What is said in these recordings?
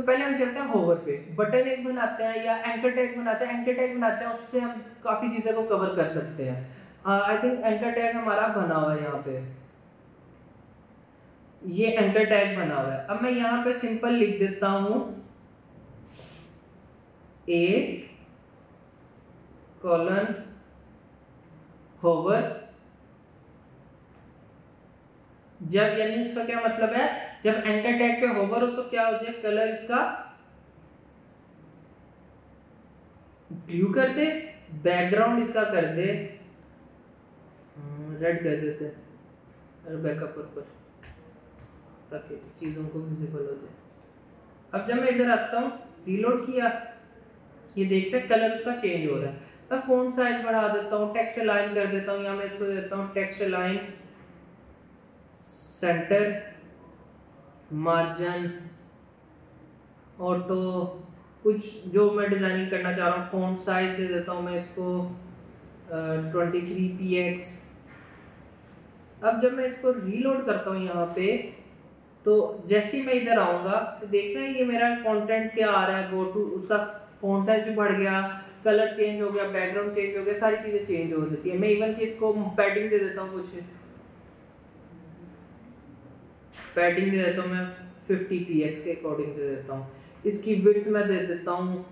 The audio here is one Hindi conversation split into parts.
पहले हम चलते हैं होवर पे, बटन एक बनाते हैं या एंकर टैग बनाते हैं। एंकर टैग बनाते हैं, उससे हम काफी चीजें को कवर कर सकते हैं। आई थिंक एंकर टैग हमारा बना हुआ है यहाँ पे, ये एंकर टैग बना हुआ है। अब मैं यहाँ पे सिंपल लिख देता हूं ए कॉलन होवर। जब, यानी इसका क्या मतलब है, जब एंकर टैग पे होवर हो तो क्या हो जाए, कलर इसका ब्लू कर दे, बैकग्राउंड इसका कर दे रेड कर देते हैं, बैकअप पर्पल, ताकि चीजों को विजिबल हो जाए। अब जब मैं इधर आता हूँ, रीलोड किया, ये देखते हैं कलर उसका चेंज हो रहा है। मैं फ़ॉन्ट साइज बढ़ा देता हूँ, टेक्स्ट अलाइन कर देता हूँ, या मैं इसको देता हूँ text align centre margin auto, कुछ जो मैं डिजाइनिंग करना चाह रहा हूँ। फ़ॉन्ट साइज दे देता हूँ मैं इसको 23px। अब जब मैं इसको रीलोड करता हूँ यहाँ पे, तो जैसे ही मैं इधर आऊंगा तो देख रहे हैं ये मेरा कंटेंट क्या आ रहा है, गो टू, उसका फ़ॉन्ट साइज भी बढ़ गया, कलर चेंज हो गया, बैकग्राउंड चेंज हो गया, सारी चीजें चेंज हो जाती है। मैं इवन कि इसको पैडिंग दे देता हूँ, कुछ पैडिंग दे देता हूँ मैं 50px के अकॉर्डिंग दे देता हूँ। इसकी विड्थ मैं दे देता हूँ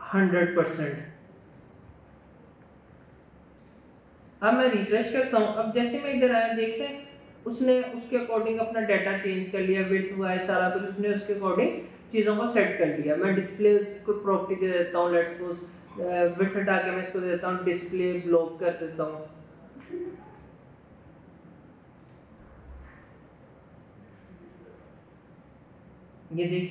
100%। अब मैं रिफ्रेश करता हूँ। अब जैसे मैं इधर आया, देख रहे हैं उसने उसके अकॉर्डिंग अपना डाटा चेंज कर लिया, विड्थ हुआ है, सारा कुछ उसने उसके अकॉर्डिंग चीज़ों को सेट कर लिया। मैं डिस्प्ले को प्रॉपर्टी दे देता हूँ, लेट्स सपोज विड्थ हटा के मैं इसको दे देता हूँ डिस्प्ले ब्लॉक कर देता हूँ। ये देख,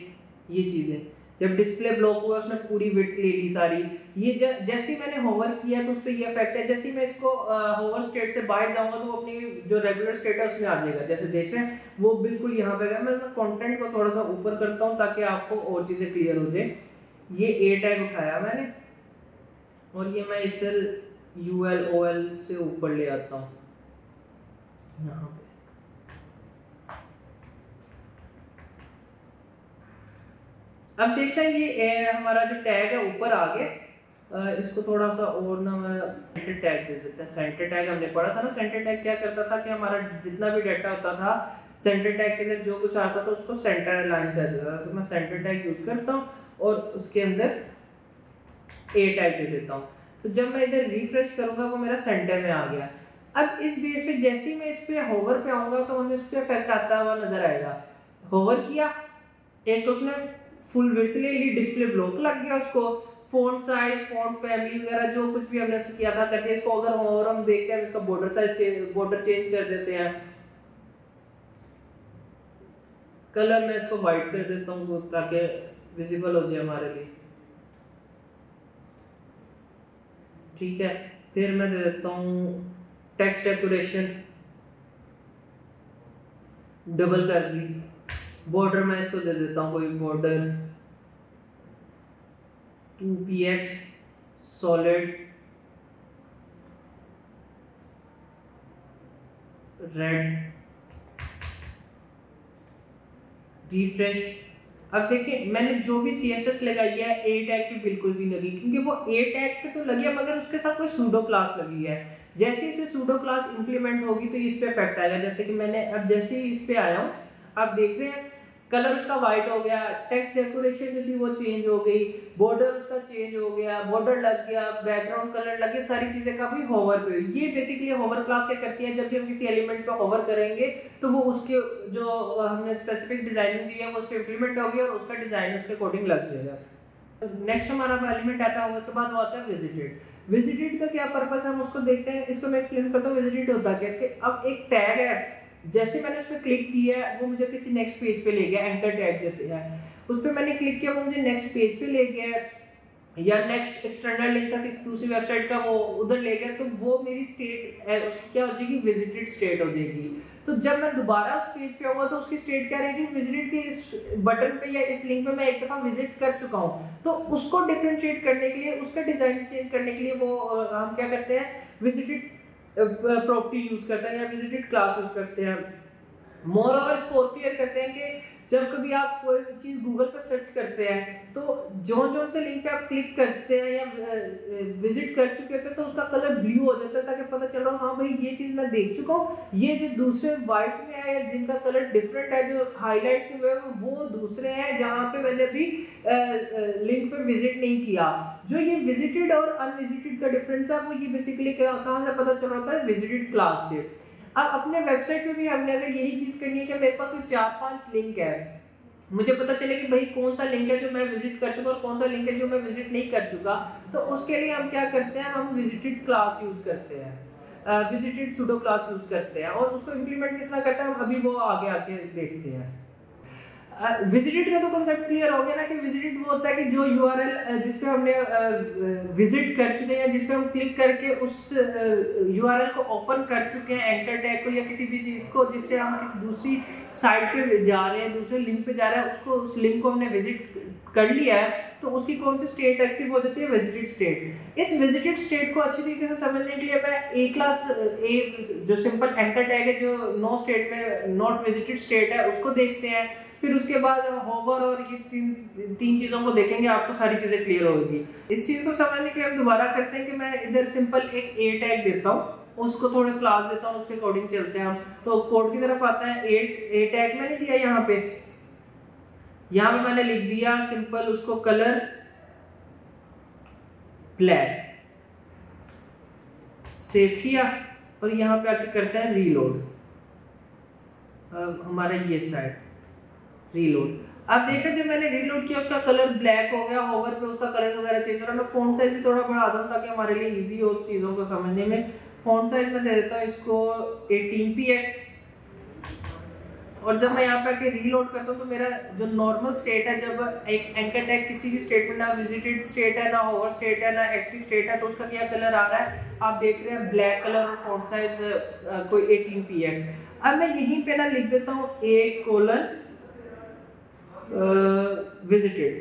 ये चीजें जब डिस्प्ले ब्लॉक हुआ उसने पूरी विड्थ ले ली सारी। ये जैसे ही मैंने होवर किया तो उस पर ये इफेक्ट है। जैसे ही मैं इसको होवर स्टेट से बाहर जाऊंगा तो वो अपनी जो रेगुलर स्टेट है उसमें आ जाएगा। जैसे देख रहे हैं वो बिल्कुल यहाँ पे गया। मैं कंटेंट को थोड़ा सा ऊपर करता हूँ ताकि आपको और चीजें क्लियर हो जाए। ये ए टैग उठाया मैंने और ये मैं इधर यूएल ओएल से ऊपर ले आता हूँ यहाँ पे। अब देख रहे हैं ये हमारा जो टैग है ऊपर आ गया। इसको थोड़ा सा और ना मैं सेंटर टैग दे देते हैं। सेंटर टैग हमने पढ़ा था ना, सेंटर टैग क्या करता था कि हमारा जितना भी डाटा होता था सेंटर टैग के अंदर जो कुछ आता था उसको सेंटर अलाइन कर देता था। तो मैं सेंटर टैग यूज करता हूँ और उसके अंदर ए टैग दे देता हूँ। तो जब मैं इधर रिफ्रेश करूंगा वो मेरा सेंटर में आ गया। अब इस बेस पे जैसे ही मैं इस पे होवर पे आऊंगा तो हमें उस पे इफेक्ट आता हुआ नजर आएगा। होवर किया, एक तो उसने फुल विड्थ ले ली, डिस्प्ले ब्लॉक लग गया उसको, फ़ॉन्ट साइज, फ़ॉन्ट फैमिली वगैरह जो कुछ भी हमने किया था कर दिया। इसको अगर और हम देखते हैं इसका बॉर्डर साइज, बॉर्डर चेंज कर देते हैं, कलर मैं इसको व्हाइट कर देता हूँ ताकि विजिबल हो जाए हमारे लिए। ठीक है, फिर मैं दे देता हूँ टेक्स्ट डेकोरेशन, डबल कर दी। बॉर्डर मैं इसको दे देता हूँ कोई border 2px solid red. Refresh. अब देखिए मैंने जो भी CSS लगाई है ए टैग पे बिल्कुल भी लगी, क्योंकि वो ए टैग पे तो लगी है मगर उसके साथ कोई सूडो क्लास लगी है। जैसे इसमें सूडो क्लास इंप्लीमेंट होगी तो इस पे इफेक्ट आएगा। जैसे कि मैंने अब जैसे ही इस पे आया हूँ, आप देख रहे हैं कलर उसका व्हाइट हो गया, टेक्स्ट डेकोरेशन जो थी वो चेंज हो गई, बॉर्डर उसका चेंज हो गया, बॉर्डर लग गया, बैकग्राउंड कलर लग गया, सारी चीजें का भी होवर पे हुई। ये बेसिकली होवर क्लास क्या करती है, जब भी हम किसी एलिमेंट पे होवर करेंगे तो वो उसके जो हमने स्पेसिफिक डिजाइनिंग दी है वो उस पर इंप्लीमेंट होगी और उसका डिजाइन उसके अकॉर्डिंग लग जाएगा। नेक्स्ट हमारा एलिमेंट आता है, उसके बाद वो आता है विजिटेड। विजिटेड का क्या पर्पस है हम उसको देखते हैं। इसको मैं एक्सप्लेन करता हूँ विजिटेड होता क्या कि अब एक टैग है, जैसे मैंने उस पर क्लिक किया है वो मुझे किसी नेक्स्ट पेज पे ले गया। एंकर टैग जैसे है, उस पर मैंने क्लिक किया वो मुझे नेक्स्ट पेज पे ले गया, या नेक्स्ट एक्सटर्नल लिंक था किसी दूसरी वेबसाइट का वो उधर ले गया, तो वो मेरी स्टेट है उसकी क्या हो जाएगी, विजिटेड स्टेट हो जाएगी। तो जब मैं दोबारा उस पेज पे आऊंगा तो उसकी स्टेट क्या रहेगी, विजिटेड के इस बटन पे या इस लिंक पे मैं एक दफा विजिट कर चुका हूँ। तो उसको डिफरेंशिएट करने के लिए, उसका डिजाइन चेंज करने के लिए वो हम क्या करते हैं, विजिटेड प्रॉपर्टी यूज करते हैं या विजिटेड क्लास यूज करते हैं। मोर ओवर इसको और क्लियर करते हैं कि जब कभी आप कोई चीज़ गूगल पर सर्च करते हैं तो जो से लिंक पे आप क्लिक करते हैं या विजिट कर चुके होते हैं तो उसका कलर ब्लू हो जाता है, ताकि पता चल रहा हो हाँ भाई ये चीज़ मैं देख चुका हूँ। ये जो दूसरे व्हाइट में है या जिनका कलर डिफरेंट है, जो हाईलाइट किए हुए हैं वो दूसरे हैं जहाँ पे मैंने अभी लिंक पे विजिट नहीं किया। जो ये विजिटेड और अनविजिटेड का डिफरेंस है वो ये बेसिकली कहाँ से पता चल रहा होता है, विजिटेड क्लास से। अब अपने वेबसाइट पे भी हमने अगर यही चीज़ करनी है कि मेरे पास कोई 4-5 लिंक है, मुझे पता चले कि भाई कौन सा लिंक है जो मैं विजिट कर चुका और कौन सा लिंक है जो मैं विजिट नहीं कर चुका, तो उसके लिए हम क्या करते हैं, हम विजिटेड क्लास यूज करते हैं, विजिटेड सूडो क्लास यूज करते हैं। और उसको इम्प्लीमेंट किस तरह करते हैं हम अभी वो आगे आके देखते हैं। विजिटेड का तो कॉन्सेप्ट क्लियर हो गया ना कि विजिटेड वो होता है कि जो यूआरएल जिस पे हमने विजिट कर चुके हैं, जिस पे हम क्लिक करके उस यूआरएल को ओपन कर चुके हैं, एंकर टैग को या किसी भी चीज़ को, जिससे हम किसी दूसरी साइट पे जा रहे हैं, दूसरे लिंक पे जा रहे हैं, उसको उस लिंक को हमने विजिट कर लिया है, तो उसकी कौन सी स्टेट एक्टिव हो जाती है, विजिटेड स्टेट। इस विजिटेड स्टेट को अच्छी तरीके से समझने के लिए मैं ए क्लास जो सिंपल एंकर टैग है जो नो स्टेट में नॉट विजिटेड स्टेट है उसको देखते हैं। फिर उसके बाद होवर और ये तीन चीज़ों को देखेंगे, आपको सारी चीज़ें क्लियर होगी। इस चीज़ को समझने के लिए हम दोबारा करते हैं कि मैं इधर सिंपल एक ए टैग देता हूँ, उसको थोड़ा क्लास देता हूँ, उसके अकॉर्डिंग चलते हैं हम। तो कोड की तरफ आता है, ए टैग मैंने दिया यहाँ पे मैंने लिख दिया सिंपल उसको कलर ब्लैक, सेव किया और यहाँ पे आके करते हैं रीलोड। हमारा ये साइड रीलोड, अब देखो जब मैंने रीलोड किया उसका कलर ब्लैक हो गया, होवर पे उसका कलर वगैरह चेंज हो रहा है। मैं फॉन्ट साइज भी थोड़ा बढ़ा दूं ताकि हमारे लिए इजी हो चीज़ों को समझने में। फॉन्ट साइज में दे देता हूँ इसको 18px, और जब मैं यहाँ पे आके रीलोड करता हूँ तो मेरा जो नॉर्मल स्टेट है, जब एक एंकर टैग किसी भी स्टेट में ना विजिटेड स्टेट है, ना होवर स्टेट है, ना एक्टिव स्टेट है, तो उसका क्या कलर आ रहा है आप देख रहे हैं, ब्लैक कलर और फॉन्ट साइज कोई 18px। अब मैं यहीं पे ना लिख देता हूँ a: विजिटेड।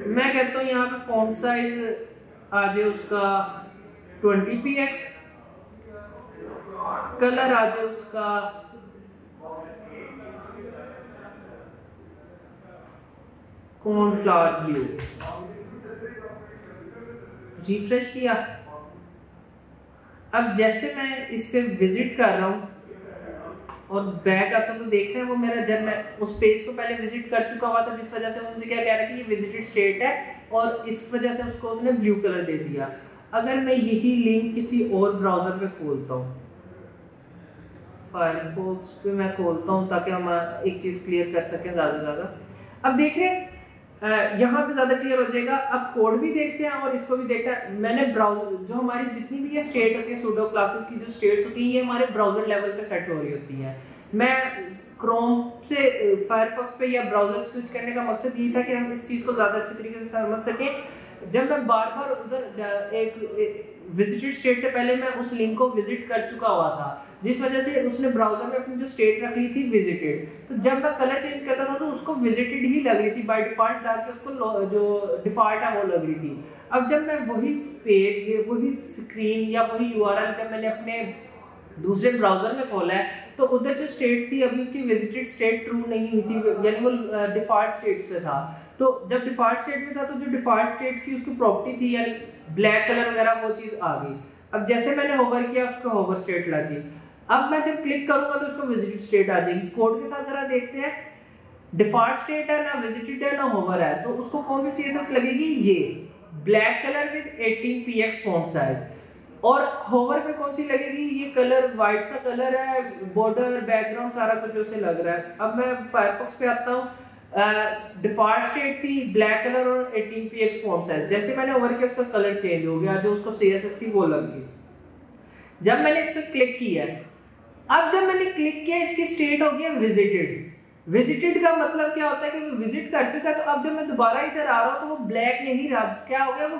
मैं कहता हूँ यहाँ पे फॉन्ट साइज आ जाए उसका 20px, कलर आ जाए उसका कॉर्नफ्लावर ब्लू। रिफ्रेश किया, अब जैसे मैं इस पे विजिट कर रहा हूँ और बैक आता हूँ तो देख रहे हैं वो मेरा, जब मैं उस पेज को पहले विजिट कर चुका हुआ था, जिस वजह से वो मुझे क्या कह रहा है कि ये विजिटेड स्टेट है, और इस वजह से उसको उसने ब्लू कलर दे दिया। अगर मैं यही लिंक किसी और ब्राउजर पे खोलता हूँ, फायरफॉक्स पे मैं खोलता हूँ ताकि हम एक चीज़ क्लियर कर सकें ज़्यादा से ज़्यादा। अब देख रहे हैं यहाँ पे ज़्यादा क्लियर हो जाएगा। अब कोड भी देखते हैं और इसको भी देखते हैं। मैंने ब्राउजर जो हमारी जितनी भी ये स्टेट होती है, सूडो क्लासेस की जो स्टेट्स होती हैं, ये हमारे ब्राउजर लेवल पे सेट हो रही होती हैं। मैं क्रोम से फायरफॉक्स पे या ब्राउजर स्विच करने का मकसद ये था कि हम इस चीज़ को ज़्यादा अच्छी तरीके से समझ सकें। जब मैं बार बार उधर एक विजिटेड स्टेट से पहले मैं उस लिंक को विजिट कर चुका हुआ था, जिस वजह से उसने ब्राउजर में अपनी जो स्टेट रख ली थी विजिटेड, तो जब मैं कलर चेंज करता था तो उसको विजिटेड ही लग रही थी, बाय डिफॉल्ट डाल के उसको जो डिफॉल्ट है वो लग रही थी। अब जब मैं वही पेज, वही स्क्रीन या वही यूआरएल जब मैंने अपने दूसरे ब्राउजर में खोला है, तो उधर जो स्टेट थी अभी उसकी विजिटेड स्टेट ट्रू नहीं हुई थी, यानी वो डिफॉल्ट स्टेट्स पे था। तो जब डिफॉल्ट स्टेट में था तो जो डिफॉल्ट स्टेट की उसकी प्रॉपर्टी थी यानी ब्लैक कलर वगैरह वो चीज़ आ गई। अब जैसे मैंने होवर किया उसको होवर स्टेट लगी। अब मैं जब क्लिक करूंगा तो उसको विजिटेड स्टेट आ जाएगी। कोड के साथ जरा देखते हैं, डिफॉल्ट स्टेट है, ना विजिटेड है, ना होवर है, तो उसको कौन सी सीएसएस लगेगी, ये black colour with 18px font size. और होवर पे कौन सी लगेगी, ये कलर व्हाइट सा कलर है, बॉर्डर बैकग्राउंड सारा कुछ उसे लग रहा है। अब मैं फायरफॉक्स पे आता हूँ, डिफॉल्ट स्टेट थी ब्लैक कलर और 18px फॉन्ट साइज। जैसे मैंने ओवर किया उसका कलर चेंज हो गया, जो उसको सीएसएस थी वो लग गई। जब मैंने इस पर क्लिक किया, अब जब मैंने क्लिक किया इसकी स्टेट हो गया विजिटेड। विजिटेड का मतलब क्या होता है कि वो विजिट कर चुका है। तो अब जब मैं दोबारा इधर आ रहा हूँ तो वो ब्लैक नहीं रहा, क्या हो गया, वो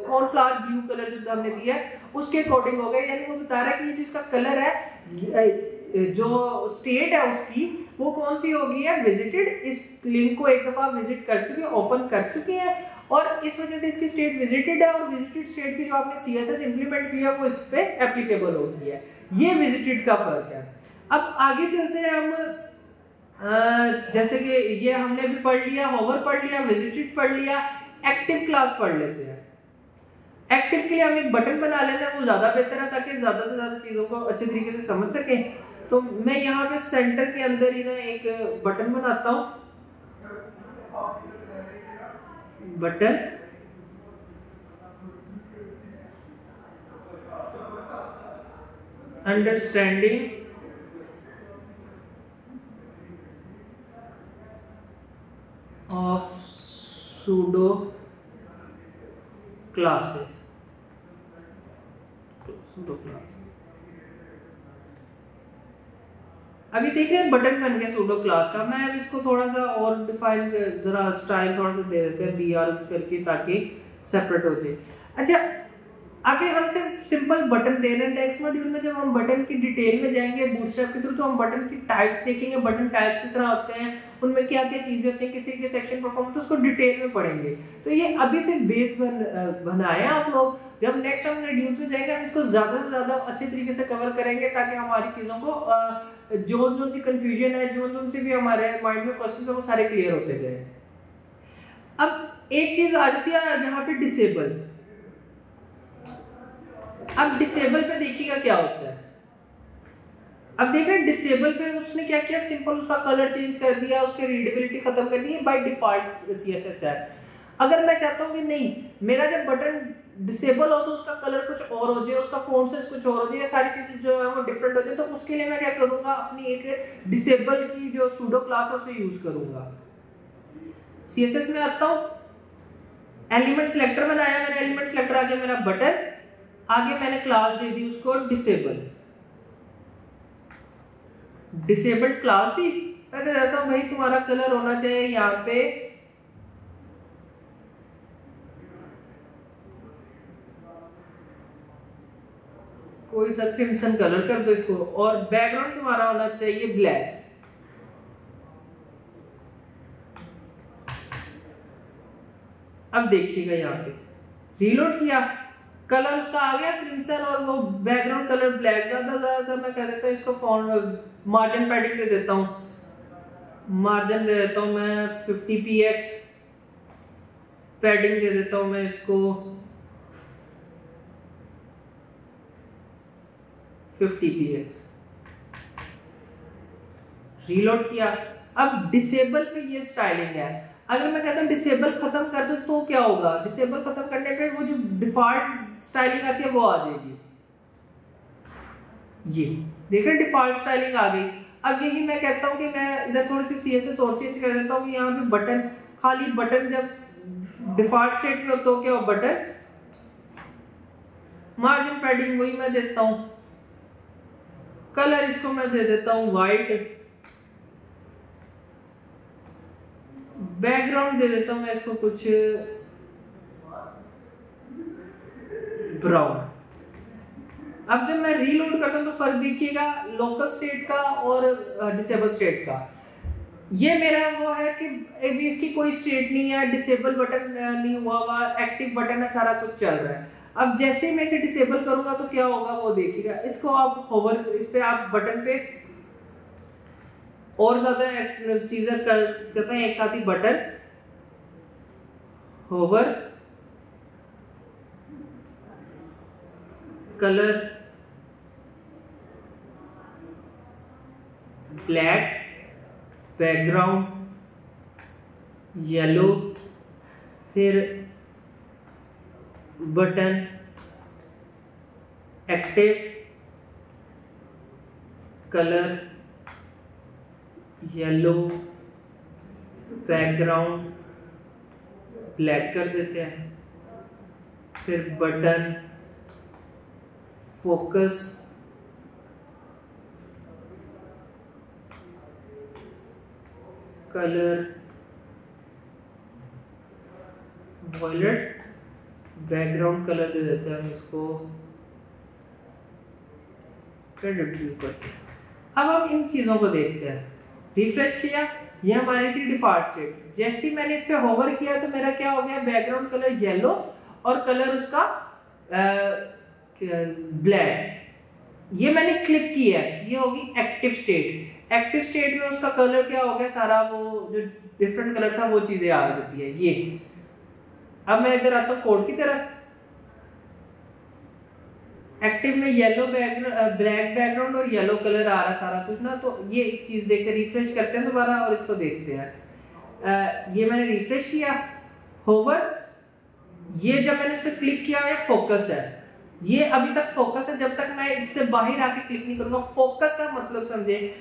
कॉर्नफ्लावर ब्लू कलर जो हमने दिया है उसके अकॉर्डिंग हो गया। यानी वो बता रहा है कि जो इसका कलर है, जो स्टेट है उसकी वो कौन सी होगी है, विजिटेड। इस लिंक को एक दफा विजिट कर चुके हैं, ओपन कर चुके हैं, और इस वजह से इसकी स्टेट विजिटेड है, और विजिटेड स्टेट की जो आपने सीएसएस इंप्लीमेंट किया वो इस पे एप्लीकेबल होती है। ये विजिटेड का फर्क है। अब आगे चलते हैं हम, जैसे कि ये हमने भी पढ़ लिया, होवर पढ़ लिया, विजिटेड पढ़ लिया, एक्टिव क्लास पढ़ लेते हैं। एक्टिव के लिए हम एक बटन बना लेते हैं, वो ज्यादा बेहतर है ताकि ज्यादा से ज्यादा चीजों को अच्छे तरीके से समझ सकें। तो मैं यहाँ पे सेंटर के अंदर ही ना एक बटन बनाता हूँ, button understanding of pseudo classes, pseudo class. अभी देख रहे हैं बटन बन गया सूडो क्लास का। मैं अब इसको थोड़ा सा और डिफाइन, जरा स्टाइल थोड़ा सा दे देते हैं BR करके, ताकि सेपरेट हो जाए। अच्छा, अभी हम सिर्फ सिंपल बटन दे रहे हैं। नेक्स्ट मॉड्यूल में जब हम बटन की डिटेल में जाएंगे बूटस्ट्रैप के थ्रू, तो हम बटन की टाइप्स देखेंगे, बटन टाइप्स किस तरह होते हैं, उनमें क्या क्या चीजें होती हैं, किसी के सेक्शन परफॉर्म, तो उसको डिटेल में पढ़ेंगे। तो ये अभी से बेस बनाया आप लोग। जब नेक्स्ट हम मॉड्यूल्स में जाएंगे हम इसको ज्यादा से ज्यादा अच्छे तरीके से कवर करेंगे, ताकि हमारी चीजों को जो जो सी कंफ्यूजन है, जो से भी हमारे माइंड में क्वेश्चन है, वो सारे क्लियर होते जाए। अब एक चीज आ जाती है यहाँ पे, डिसेबल। अब डिसेबल पे देखिएगा क्या होता है। अब देख रहे हैं डिसेबल पे उसने क्या किया, सिंपल उसका कलर चेंज कर दिया, उसकी रीडेबिलिटी खत्म कर दी बाय डिफॉल्ट CSS है। अगर मैं चाहता हूं कि नहीं, मेरा जब बटन डिसेबल हो तो उसका कलर कुछ और हो जाए, उसका फॉन्ट साइज कुछ और हो जाए, सारी चीजें जो है वो डिफरेंट हो जाए, तो उसके लिए मैं क्या करूंगा, अपनी एक डिसेबल की जो सूडो क्लास है उसे यूज करूंगा। CSS में आता हूं, एलिमेंट सिलेक्टर बनाया मैंने, एलिमेंट सिलेक्टर आ गया मेरा बटन, आगे मैंने क्लास दे दी उसको डिसेबल, डिसेबल्ड क्लास दी। मैं कहता हूं भाई तुम्हारा कलर होना चाहिए यहाँ पे कोई सा क्रिम्सन कलर कर दो इसको, और बैकग्राउंड तुम्हारा होना चाहिए ब्लैक। अब देखिएगा यहाँ पे रीलोड किया, कलर उसका आ गया क्रिम्सन और वो बैकग्राउंड कलर ब्लैक। ज्यादा मैं कह देता हूँ इसको फॉन्ट मार्जिन पैडिंग दे देता हूँ, मार्जिन दे देता हूँ मैं 50px, पैडिंग दे देता हूँ मैं इसको 50px। रीलोड किया। अब डिसेबल पे ये स्टाइलिंग है। अगर मैं कहता हूँ डिसेबल खत्म कर दो तो क्या होगा, डिसेबल खत्म करने पे वो जो डिफॉल्ट स्टाइलिंग आती है वो आ जाएगी। ये देखें डिफॉल्ट स्टाइलिंग आ गई। अब यही मैं कहता हूँ कि मैं इधर थोड़ी सी CSS और चेंज कर देता हूँ कि यहाँ पे बटन, खाली बटन जब डिफॉल्ट स्टेट में हो तो क्या हो, बटन, मार्जिन पैडिंग वही मैं देता हूँ, कलर इसको मैं दे देता हूँ व्हाइट, बैकग्राउंड दे देता हूं मैं इसको कुछ ब्राउन। अब जब मैं रीलोड करता हूं तो फर्क देखिएगा लोकल स्टेट का और डिसेबल स्टेट का। ये मेरा वो है कि अभी इसकी कोई स्टेट नहीं है, डिसेबल बटन नहीं हुआ, एक्टिव बटन है, सारा कुछ चल रहा है। अब जैसे ही मैं इसे डिसेबल करूंगा तो क्या होगा वो देखिएगा। इसको आप होवर, इस पे आप बटन पे और ज्यादा चीजें करते हैं एक साथ ही, button, hover, colour black, background yellow, फिर button active, colour yellow, background black कर देते हैं, फिर button focus, colour violet, background colour दे देते हैं हम इसको, फिर रिव्यू करते हैं। अब हम इन चीजों को देखते हैं। रिफ्रेश किया, ये हमारी थी डिफॉल्ट स्टेट। जैसे ही मैंने इस पे होवर किया तो मेरा क्या हो गया, बैकग्राउंड कलर येलो और कलर उसका ब्लैक। ये मैंने क्लिक किया है, ये होगी एक्टिव स्टेट। एक्टिव स्टेट में उसका कलर क्या हो गया, सारा वो जो डिफरेंट कलर था वो चीजें आ जाती है ये। अब मैं इधर आता हूँ कोड की तरफ। एक्टिव में येलो बैकग्राउंड, ब्लैक बैकग्राउंड और येलो कलर आ रहा है सारा कुछ ना। तो ये एक चीज देखते, रिफ्रेश करते हैं दोबारा और इसको देखते हैं। ये मैंने रिफ्रेश किया, होवर, ये जब मैंने इस पर क्लिक किया ये फोकस है, ये अभी तक फोकस है जब तक मैं इससे बाहर आके क्लिक नहीं करूंगा। फोकस का मतलब समझे,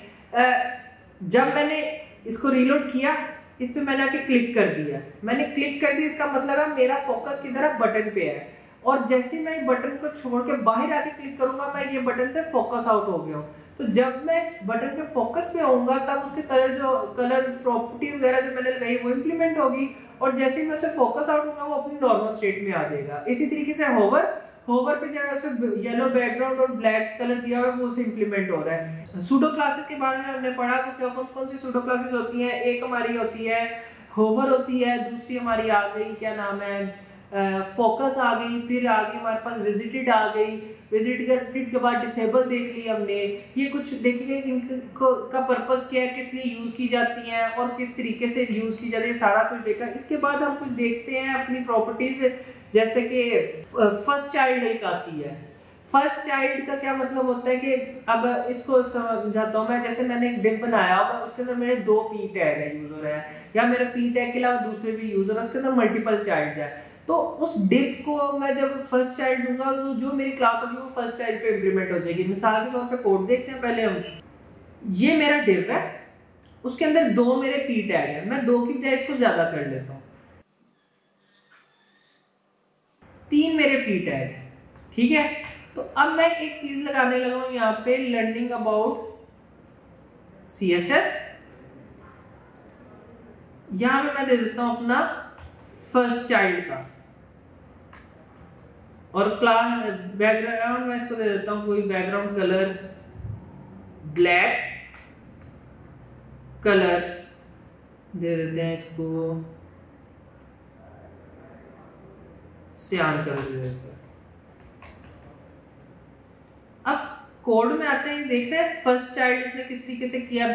जब मैंने इसको रीलोड किया, इस पे मैंने आके क्लिक कर दिया, मैंने क्लिक कर दिया, इसका मतलब है मेरा फोकस किधर है, बटन पे है। और जैसे मैं बटन को छोड़ के बाहर आके क्लिक करूंगा, मैं ये बटन से फोकस आउट हो गया हूँ। तो जब मैं इस बटन के फोकस पे आऊंगा तब उसके कलर प्रॉपर्टी वगैरह जो मैंने लगाई वो इंप्लीमेंट होगी, और जैसे ही मैं उसे फोकस आउट होगा वो अपनी नॉर्मल स्टेट में आ जाएगा। इसी तरीके से होवर पे जैसे येलो बैकग्राउंड और ब्लैक कलर दिया हुआ है वो उसे इंप्लीमेंट हो रहा है। सूडो क्लासेस के बारे में हमने पढ़ा कि कौन कौन सी सूडो क्लासेस होती हैं। एक हमारी होती है होवर होती है, दूसरी हमारी आ गई क्या नाम है, फोकस आ गई, फिर आ गई हमारे पास विजिटेड आ गई। विजिटेड के बाद डिसेबल देख ली हमने। ये कुछ देखिए इनको का पर्पस क्या है, किस लिए यूज की जाती हैं और किस तरीके से यूज की जाती है, सारा कुछ देखा। इसके बाद हम कुछ देखते हैं अपनी प्रॉपर्टीज, जैसे कि फर्स्ट चाइल्ड एक आती है। फर्स्ट चाइल्ड का क्या मतलब होता है कि अब इसको समझाता हूँ मैं। जैसे मैंने एक डिव बनाया होगा, उसके अंदर मेरे 2 पी टैग है यूज हो रहा है, या मेरे पी टैग के अलावा दूसरे भी यूज हो रहा है, उसके अंदर मल्टीपल चाइल्ड है। तो उस डिव को मैं जब फर्स्ट चाइल्ड दूंगा तो जो मेरी क्लास होगी वो फर्स्ट चाइल्ड पे इंप्लीमेंट हो जाएगी। मिसाल के तौर पे कोड देखते हैं पहले हम। ये मेरा डिव है, उसके अंदर 2 मेरे पी टैग है, मैं 2 की बजाय इसको ज्यादा कर लेता हूँ, 3 मेरे पी टैग है, ठीक है। तो अब मैं एक चीज लगाने लगा हूं यहाँ पे, लर्निंग अबाउट CSS। यहां पे मैं दे देता हूं अपना फर्स्ट चाइल्ड का, और क्लास बैकग्राउंड में इसको दे देता हूं कोई बैकग्राउंड कलर ब्लैक कलर दे देते हैं, इसको सियान कलर दे देते हैं। अब कोड में आते हैं, देख रहे हैं फर्स्ट चाइल्ड उसने किस तरीके से किया,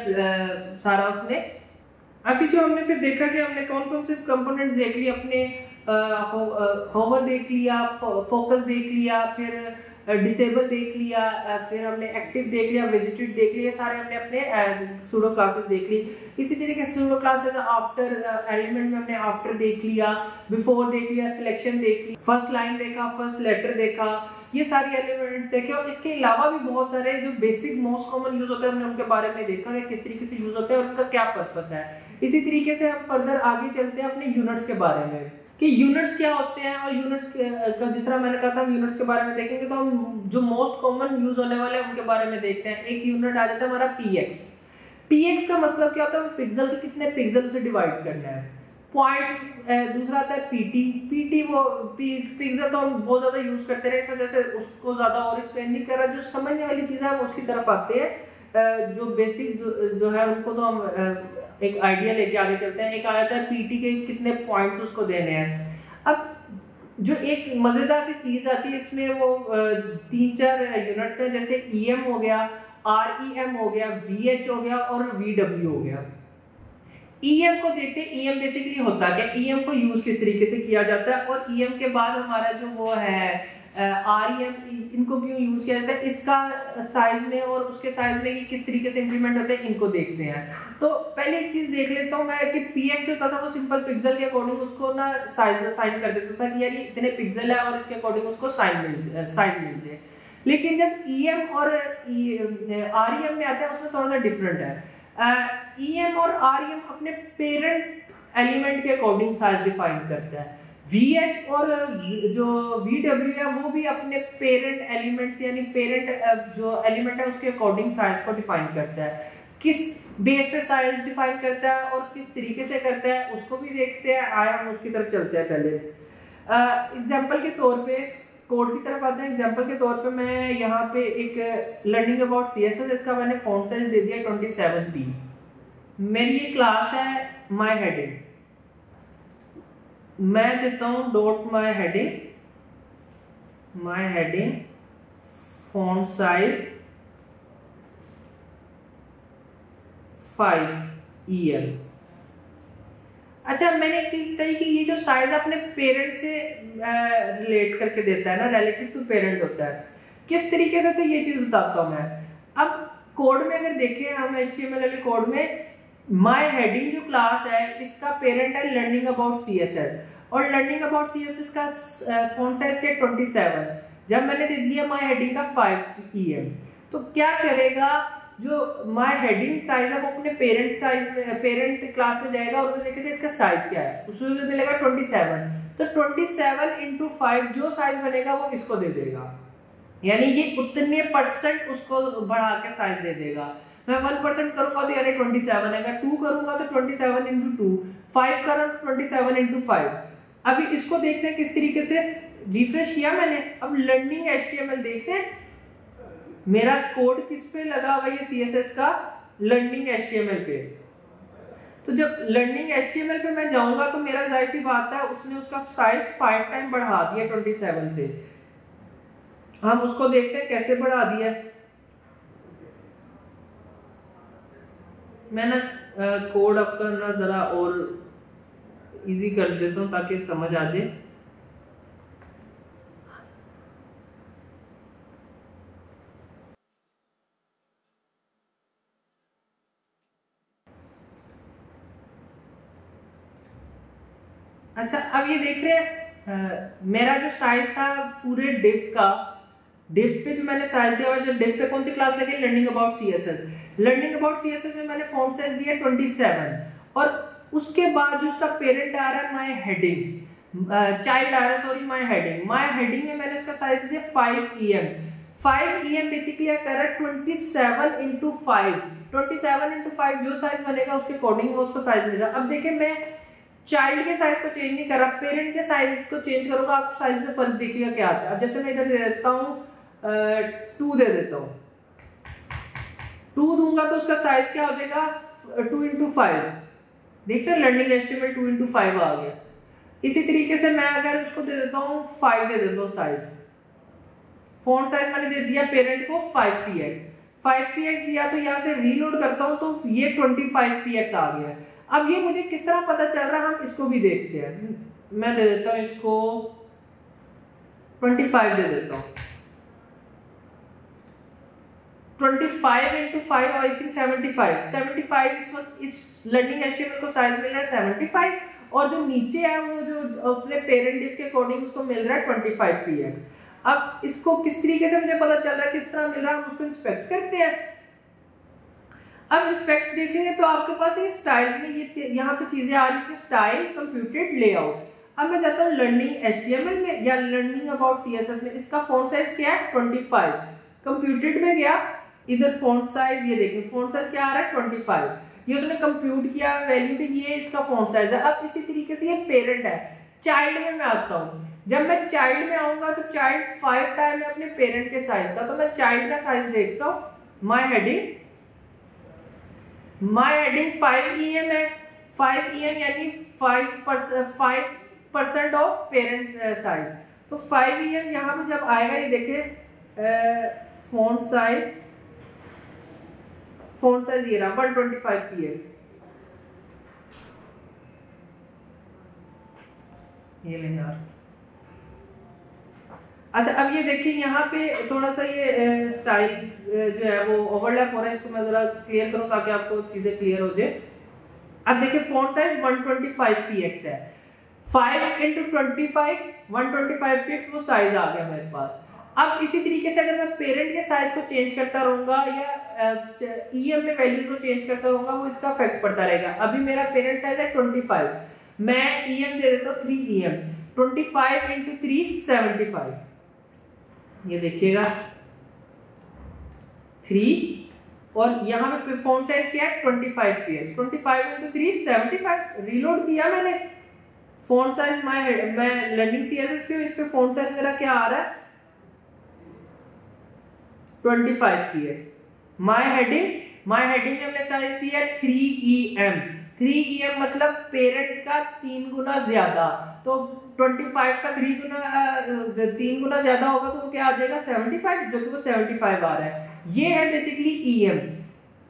सारा उसने। अभी जो हमने फिर देखा कि हमने कौन कौन से कंपोनेंट्स देख लिए अपने, होवर देख लिया, फोकस देख लिया, फिर डिसेबल देख लिया, फिर हमने एक्टिव देख लिया, विजिटेड देख लिया, सारे हमने अपने सूडो क्लासेस देख ली। इसी तरीके से सूडो क्लासेस आफ्टर एलिमेंट में हमने आफ्टर देख लिया, बिफोर देख लिया, सिलेक्शन देख ली, फर्स्ट लाइन देखा, फर्स्ट लेटर देखा, ये सारे एलिमेंट्स देखे। और इसके अलावा भी बहुत सारे जो बेसिक मोस्ट कॉमन यूज होते हैं हमने उनके बारे में देखा कि किस तरीके से यूज होते हैं और उनका क्या पर्पस है। इसी तरीके से हम फर्दर आगे चलते हैं अपने यूनिट्स के बारे में कि यूनिट्स क्या होते हैं, और यूनिट्स का जिस तरह मैंने कहा था हम यूनिट्स के बारे में देखेंगे, तो हम जो मोस्ट कॉमन यूज होने वाले हैं उनके बारे में देखते हैं। एक यूनिट आ जाता है हमारा px। px का मतलब क्या होता है, पिक्सल के कितने पिक्सल से डिवाइड करना है। पॉइंट्स दूसरा आता है pt वो पिक्सल तो हम बहुत ज्यादा यूज करते रहे, इस वजह से उसको ज्यादा और एक्सप्लेन नहीं कर रहा। जो समझने वाली चीज है हम उसकी तरफ आते हैं। जो बेसिक जो है उनको तो हम एक आइडिया लेके आगे चलते हैं। एक आ जाता है पीटी के कितने पॉइंट्स उसको देने हैं। अब जो एक मजेदार सी चीज आती है इसमें, वो 3-4 यूनिट्स है, जैसे EM हो गया, REM हो गया, VH हो गया और VW हो गया। EM को देखते हैं, EM बेसिकली होता क्या, EM को यूज किस तरीके से किया जाता है, और EM के बाद हमारा जो वो है REM, इनको क्यों यूज किया जाता है, इसका साइज में और उसके साइज में किस तरीके से इंप्लीमेंट होते हैं, इनको देखते हैं। तो पहले एक चीज देख लेता हूँ मैं कि px होता था वो सिंपल पिक्सल के अकॉर्डिंग उसको ना साइज असाइन कर देता था कि यार ये इतने पिक्सल है और इसके अकॉर्डिंग उसको साइज मिल जाए। लेकिन जब EM और REM में आता है उसमें थोड़ा सा डिफरेंट है। EM और REM अपने पेरेंट एलिमेंट के अकॉर्डिंग साइज डिफाइन करता है। VH और जो VW है वो भी अपने पेरेंट एलिमेंट्स यानी पेरेंट जो एलिमेंट है उसके अकॉर्डिंग साइज को डिफाइन करता है। किस बेस पे साइज डिफाइन करता है और किस तरीके से करता है उसको भी देखते हैं। आया हम उसकी तरफ चलते हैं। पहले एग्जांपल के तौर पे कोड की तरफ आते हैं। एग्जांपल के तौर पे मैं यहाँ पे एक लर्निंग अबाउट CSS, इसका मैंने फॉन्ट साइज दे दिया 27p। मेरी ये क्लास है माय हेडिंग, मैं देता हूं dot my heading font size 5 EM। अच्छा, मैंने एक चीज बताई कि ये जो साइज अपने पेरेंट से रिलेट करके देता है ना, रिलेटिव टू पेरेंट होता है, किस तरीके से, तो ये चीज बताता हूं मैं। अब कोड में अगर देखें हम HTML वाले कोड में, माय हेडिंग जो क्लास है इसका पेरेंट है लर्निंग अबाउट CSS, और लर्निंग अबाउट CSS का फॉन्ट साइज क्या है 27। जब मैंने दे दिया माय हेडिंग का 5 EM, तो क्या करेगा, जो माय हेडिंग साइज है वो अपने पेरेंट साइज में, पेरेंट क्लास में जाएगा और उधर देखेगा इसका साइज क्या है, उसमें से मिलेगा 27। तो 27 into 5 जो साइज बनेगा वो इसको दे देगा, यानी ये उतने परसेंट उसको बढ़ा के साइज दे देगा। मैं 1% करूंगा तो यानी 27 आएगा, 2 करूंगा तो 27 into 2, 5 करूं तो 27 into 5। अभी इसको देखते हैं किस तरीके से, रिफ्रेश किया मैंने, अब लर्निंग HTML देख रहे हैं, मेरा कोड किस पे लगा हुआ है, CSS का लर्निंग HTML पे। तो जब लर्निंग HTML पे मैं जाऊंगा तो मेरा जाहिर सी बात है उसने उसका साइज 5 टाइम बढ़ा दिया 27 से। हम उसको देखते हैं कैसे बढ़ा दिया। मैं ना कोड आपका ना जरा और इजी कर देता हूं ताकि समझ आ जाए। अच्छा, अब ये देख रहे हैं मेरा जो साइज था पूरे डिफ का, डिफ पे जो मैंने साइज दिया हुआ, जो डिफ पे कौन सी क्लास लगी, learning about CSS। Learning about CSS में मैंने फॉन्ट साइज दिया 27, और उसके बाद जो उसका पेरेंट आ रहा है माय हेडिंग, चाइल्ड आ रहा है, sorry my heading, my heading में मैंने उसका साइज दिया 5 EM। 5 EM बेसिकली क्या कर रहा है 27 into 5, 27 into 5 जो साइज बनेगा उसके अकॉर्डिंग वो उसको साइज देगा। अब देखिए मैं चाइल्ड के साइज को चेंज नहीं कर रहा, पेरेंट के साइज को चेंज करूंगा, आप साइज में फर्क देखिएगा क्या आता है। अब जैसे मैं इधर दे देता हूँ 2 दे देता हूँ, 2 दूंगा तो उसका साइज क्या हो जाएगा 2 into 5। देख रहे हैं लर्निंग HTML 2 into 5 आ गया। इसी तरीके से मैं अगर उसको दे देता हूँ 5 दे देता हूँ साइज, फॉन्ट साइज मैंने दे दिया पेरेंट को 5px, 5px दिया तो यहाँ से रीलोड करता हूँ तो ये 25px आ गया। अब ये मुझे किस तरह पता चल रहा है, हम इसको भी देखते हैं। मैं दे देता हूँ इसको 25 दे देता हूँ, 25 into 5 और 75 इस वक्त इस लर्निंग HTML को साइज मिल रहा है 75, और जो नीचे है वो जो अपने पेरेंट डिफ के अकॉर्डिंग उसको मिल रहा है 25px। अब इसको किस तरीके से मुझे पता चल रहा है, किस तरह मिल रहा है, हम उसको इंस्पेक्ट करते हैं। अब इंस्पेक्ट देखेंगे तो आपके पास ये स्टाइल्स में ये यहाँ पे चीजें आ रही थी, स्टाइल, कंप्यूटेड, लेआउट। अब मैं जाता हूँ लर्निंग HTML में या लर्निंग अबाउट CSS में, इसका फॉन्ट साइज क्या है 25। कंप्यूटेड में गया, इधर फॉन्ट साइज, ये देखिए फॉन्ट साइज क्या आ रहा है 25, ये उसने कंप्यूट किया वैल्यू पे, ये इसका फॉन्ट साइज है। अब इसी तरीके से ये पेरेंट है। चाइल्ड में मैं आता हूँ, जब मैं चाइल्ड में आऊंगा तो चाइल्ड 5 टाइम है अपने पेरेंट के साइज का, तो मैं चाइल्ड का साइज देखता हूँ, माय हेडिंग 5 EM है, 5 EM यानी 5% ऑफ पेरेंट साइज। तो 5 EM यहाँ पे जब आएगा, ये देखिए फॉन्ट साइज ये रहा 125px, ये लेंगे यार। अच्छा, अब ये देखिए यहाँ पे थोड़ा सा ये स्टाइल जो है वो ओवरलैप हो रहा है, इसको मैं जरा क्लियर करूँ ताकि आपको चीजें क्लियर हो जाए। अब देखिए फॉन्ट साइज 125px है, 5 into 25 125px वो साइज आ गया मेरे पास। अब इसी तरीके से अगर मैं पेरेंट के साइज को चेंज करता रहूंगा या EM में वैल्यू को चेंज करता रहूंगा, वो इसका इफेक्ट पड़ता रहेगा। अभी मेरा पेरेंट साइज है 25, मैं EM दे देता हूँ 3EM, 25 into 3 75, ये देखिएगा 3, और यहाँ पे फॉन्ट साइज क्या है 25px, 25 into 3 75। रीलोड किया मैंने, फॉन्ट साइज मैं लर्निंग CSS पे, इस पे फॉन्ट साइज मेरा क्या आ रहा है 25px। माय हेडिंग में हमने साइज दिया 3EM, 3EM मतलब पेरेंट का 3 गुना ज्यादा, तो 25 का 3 गुना ज्यादा होगा तो वो क्या आ जाएगा 75, जो कि वो 75 आ रहा है। ये है बेसिकली EM।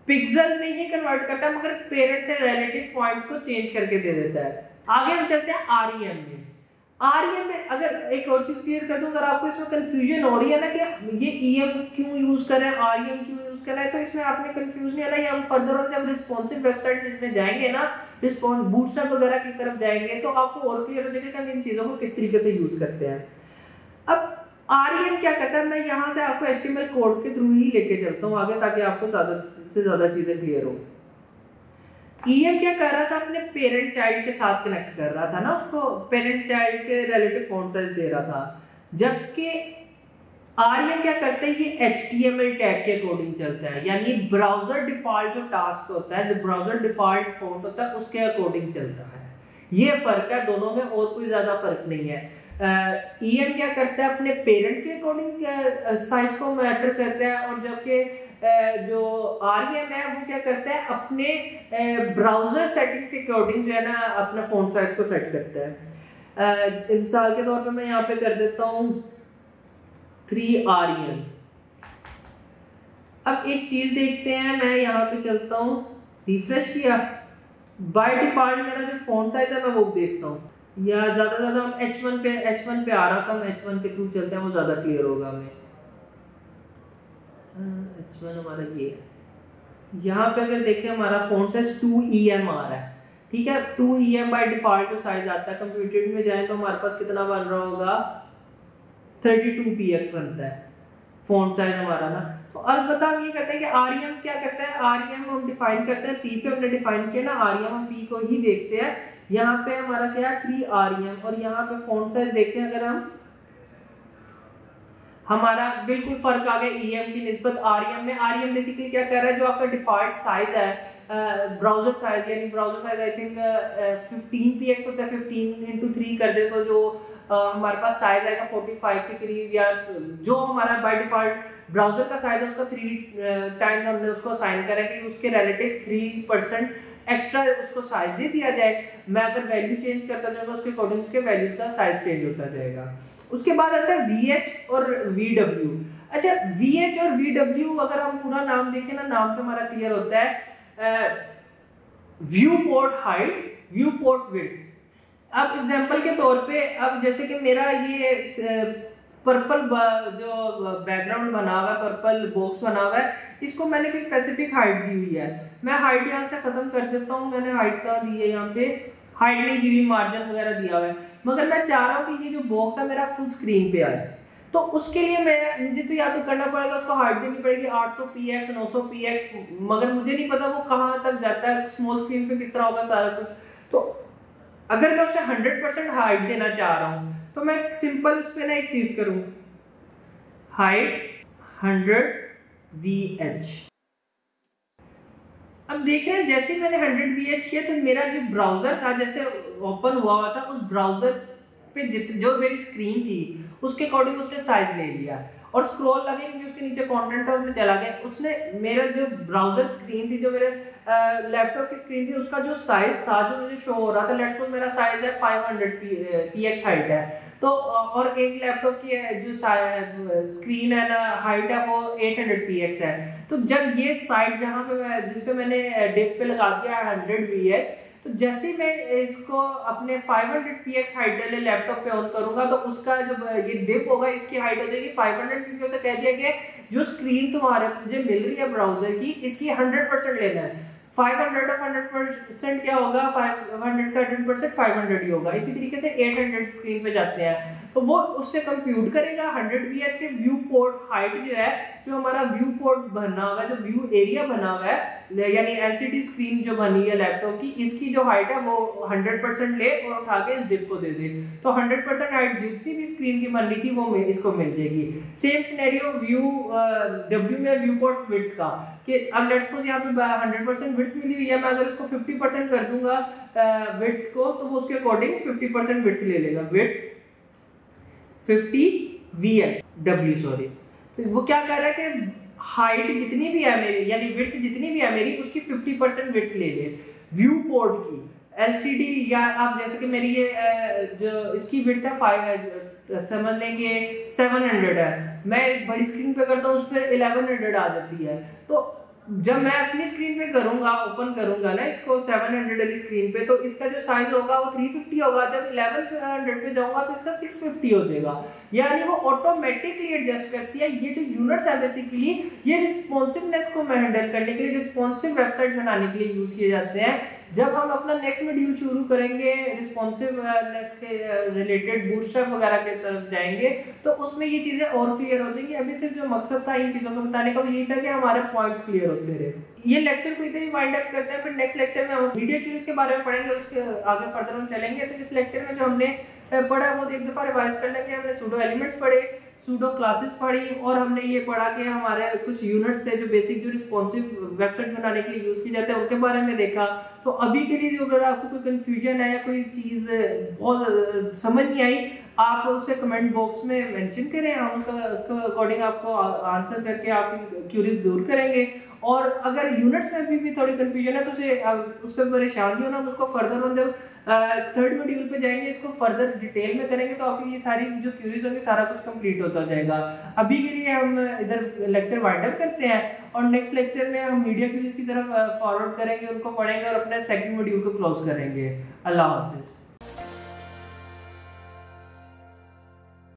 पिक्सल में ही कन्वर्ट करता है, मगर पेरेंट्स एंड रिलेटिव पॉइंट्स को चेंज करके दे देता है। आगे हम चलते हैं आरईएम में। आरईएम में अगर एक और चीज क्लियर कर दूं, अगर आपको इसमें कंफ्यूजन हो रही है ना कि ये ईएम क्यों यूज कर रहे हैं, आरईएम क्यों यूज कर रहे हैं, तो इसमें आपने कंफ्यूज नहीं होना। ये हम फर्दर ऑन जब रिस्पॉन्सिव वेबसाइट में जाएंगे ना, रिस्पॉन्स बूटस्ट्रैप वगैरह की तरफ जाएंगे, तो आपको और क्लियर हो जाएगा कि हम इन चीजों को किस तरीके से यूज करते हैं। अब आरईएम क्या करता है, मैं यहाँ से आपको एचटीएमएल कोड के थ्रू ही लेके चलता हूँ आगे, ताकि आपको ज्यादा से ज्यादा चीजें क्लियर हो। ईएम क्या कर रहा था, अपने पेरेंट चाइल्ड के साथ कनेक्ट कर रहा था ना, उसको पेरेंट चाइल्ड के रिलेटिव फॉन्ट साइज दे रहा था। जबकि आरईएम क्या करता है, ये एचटीएमएल टैग के अकॉर्डिंग चलता है, यानी ब्राउजर डिफॉल्ट जो टास्क होता है, जो ब्राउजर डिफॉल्ट फॉन्ट होता है उसके अकॉर्डिंग चलता है। ये फर्क है दोनों में, और कोई ज्यादा फर्क नहीं है। ईएम क्या करता है, अपने पेरेंट के अकॉर्डिंग साइज को मैटर करता है, और जबकि जो आरईएम है वो क्या करता है, अपने ब्राउजर सेटिंग के अकॉर्डिंग जो है ना अपना फॉन्ट साइज को सेट करता है। मिसाल के तौर पे मैं यहाँ पे कर देता हूँ 3 आरईएम। अब एक चीज देखते हैं, मैं यहाँ पे चलता हूँ, रिफ्रेश किया, बाय डिफॉल्ट मेरा जो फॉन्ट साइज है मैं वो देखता हूँ, या ज्यादा हम H1 पे आ रहा था, हम H1 के थ्रू चलते हैं, वो ज्यादा क्लियर होगा हमें। H1 हमारा ये है। यहाँ पे अगर देखें हमारा फॉन्ट साइज 2EM आ रहा है, ठीक है। 2EM बाय डिफॉल्ट जो साइज आता है, कंप्यूटेड में जाए तो हमारे पास कितना बन रहा होगा, 32px बनता है फॉन्ट साइज हमारा ना। तो अलबत्ता हम ये करते हैं कि आरईएम क्या करता है, आरईएम हम डिफाइन करते हैं, पी पे हमने डिफाइन किया ना, आरईएम हम पी को ही देखते हैं। यहाँ पे हमारा क्या है 3 आरईएम, और यहाँ पे फॉन्ट साइज देखें अगर हम, हमारा बिल्कुल फर्क आ गया ईएम की निस्बत आरईएम में। आरईएम बेसिकली क्या कर रहा है, जो आपका डिफॉल्ट साइज है ब्राउजर साइज, यानी browser size I think 15px होता है, 15x3 कर दे तो जो हमारे पास साइज आएगा 45 के करीब, या जो हमारा बाय डिफॉल्ट ब्राउजर का साइज है उसका 3 टाइम्स हमने उसको असाइन करा कि उसके रिलेटिव 3% एक्स्ट्रा उसको साइज दे दिया जाए। मैं अगर वैल्यू चेंज करता जाऊंगा उसके अकॉर्डिंग उसके वैल्यूज का साइज चेंज होता जाएगा। उसके बाद आता है VH और VW। अच्छा, VH और VW अगर हम पूरा नाम देखें ना, नाम से हमारा क्लियर होता है view port height, view port width. अब एग्जांपल के तौर पे, अब जैसे कि मेरा ये पर्पल जो बैकग्राउंड बना हुआ है, पर्पल बॉक्स बना हुआ है, इसको मैंने कोई स्पेसिफिक हाइट दी हुई है। मैं हाइट यहाँ से खत्म कर देता हूँ, मैंने हाइट का दी है, यहाँ पे हाइट नहीं दी हुई, मार्जिन वगैरह दिया हुआ है, मगर मैं चाह रहा हूँ कि ये जो बॉक्स है मेरा फुल स्क्रीन पे आए। तो उसके लिए मुझे तो या तो करना पड़ेगा, उसको हाइट देनी पड़ेगी 800px 900px, मगर मुझे नहीं पता वो कहाँ तक जाता है, स्मॉल स्क्रीन पे किस तरह होगा सारा कुछ। तो अगर मैं उसे 100% हाइट देना चाह रहा हूँ तो मैं सिंपल उस पर ना एक चीज करूँ, हाइट 100VH। अब देख रहे हैं जैसे मैंने 100VH किया तो मेरा जो ब्राउजर था जैसे ओपन हुआ था, उस ब्राउजर पे जो मेरी स्क्रीन थी उसके अकॉर्डिंग उसने साइज ले लिया, और स्क्रॉल लगे क्योंकि उसके नीचे कंटेंट था उसमें चला गया, उसने मेरा जो ब्राउजर स्क्रीन थी, जो मेरे लैपटॉप की स्क्रीन थी, उसका जो साइज था जो मुझे शो हो रहा था, लेट्स सपोज मेरा साइज है 500px हाइट है, तो और एक लैपटॉप की जो स्क्रीन है ना हाइट है वो 800px है। तो जब ये साइड जहाँ पे जिस पे मैंने डिप पे लगा दिया 100VH, तो जैसे ही मैं इसको अपने 500px हाइट वाले लैपटॉप पे ऑन करूंगा तो उसका जो ये डिप होगा इसकी हाइट हो जाएगी 500, क्योंकि उसे कह दिया गया जो स्क्रीन तुम्हारे मुझे मिल रही है ब्राउजर की, इसकी 100% लेना है। 500 ऑफ 100% क्या होगा, 500 का 100% 500 ही होगा। इसी तरीके से 800 स्क्रीन पे जाते हैं तो वो उससे कंप्यूट करेगा 100VH के व्यू पोर्ट हाइट जो है, जो हमारा व्यू पोर्ट बना हुआ है, जो व्यू एरिया बना हुआ है, यानी LCD स्क्रीन जो बनी है लैपटॉप की, इसकी जो हाइट है वो 100% ले और उठा के इस डिप को दे दे, तो 100% हाइट जितनी भी स्क्रीन की बन रही थी वो इसको मिल जाएगी। सेम सिनेरियो व्यू W में व्यू पोर्ट विड्थ का, कि अब लेट्स सपोज यहाँ पे 100% विड्थ मिली हुई है, मैं अगर उसको 50% कर दूंगा विड्थ को, तो वो उसके अकॉर्डिंग 50% विड्थ ले लेगा, विड्थ 50VW सॉरी। तो वो क्या कर रहा है कि हाइट जितनी भी है मेरी, यानी विड्थ जितनी भी है मेरी, उसकी 50% विड्थ ले ले व्यू पोर्ट की। LCD या आप जैसे कि मेरी ये जो इसकी विड्थ है 5 समझ लेंगे 700 है, मैं बड़ी स्क्रीन पे करता हूँ उस पर 1100 आ जाती है, तो जब मैं अपनी स्क्रीन पे करूंगा, ओपन करूंगा ना इसको 700 वाली स्क्रीन पे, तो इसका जो साइज होगा वो 350 होगा। जब 1100 पे जाऊंगा तो इसका 650 हो जाएगा। यानी वो ऑटोमेटिकली एडजस्ट करती है। ये जो यूनिट्स है बेसिकली ये रिस्पॉन्सिवनेस को हैंडल करने के लिए, रिस्पॉन्सिव वेबसाइट बनाने के लिए यूज किए जाते हैं। जब हम अपना नेक्स्ट मॉड्यूल शुरू करेंगे रिस्पॉन्सिवनेस के रिलेटेड, बूटस्ट्रैप वगैरह की तरफ जाएंगे, तो उसमें ये चीजें और क्लियर हो जाएंगी। अभी सिर्फ जो मकसद था इन चीजों को बताने का वो यही था कि हमारे पॉइंट्स क्लियर होते रहे। ये लेक्चर को इधर ही वाइंड अप करते हैं, फिर नेक्स्ट लेक्चर में हम मीडिया क्यूरीज के बारे में पढ़ेंगे, उसके आगे फर्दर हम चलेंगे। तो इस लेक्चर में जो हमने पढ़ा वो एक दफा रिवाइज कर लेंगे। हमने सूडो एलिमेंट्स पढ़े, सूडो क्लासेस पढ़ी, और हमने ये पढ़ा कि हमारे कुछ यूनिट्स थे जो बेसिक जो रिस्पॉन्सिव वेबसाइट बनाने के लिए यूज किए जाते हैं, उनके बारे में देखा। तो अभी के लिए जो अगर आपको कोई कंफ्यूजन है या कोई चीज बहुत समझ नहीं आई, आप उसे कमेंट बॉक्स में मेंशन करें, हम उसका अकॉर्डिंग आपको आंसर करके आपकी क्यूरीज दूर करेंगे। और अगर यूनिट्स में भी थोड़ी कंफ्यूजन है तो उसे उस पर परेशान नहीं होना, हम उसको फर्दर हम जब थर्ड मॉड्यूल पे जाएंगे इसको फर्दर डिटेल में करेंगे, तो आपकी ये सारी जो क्यूरीज होंगी सारा कुछ कंप्लीट होता जाएगा। अभी के लिए हम इधर लेक्चर वाइंड अप करते हैं, और नेक्स्ट लेक्चर में हम मीडिया क्यूरीज की तरफ फॉरवर्ड करेंगे, उनको पढ़ेंगे और अपने सेकंड मॉड्यूल को क्लोज करेंगे। अल्लाह हाफिज।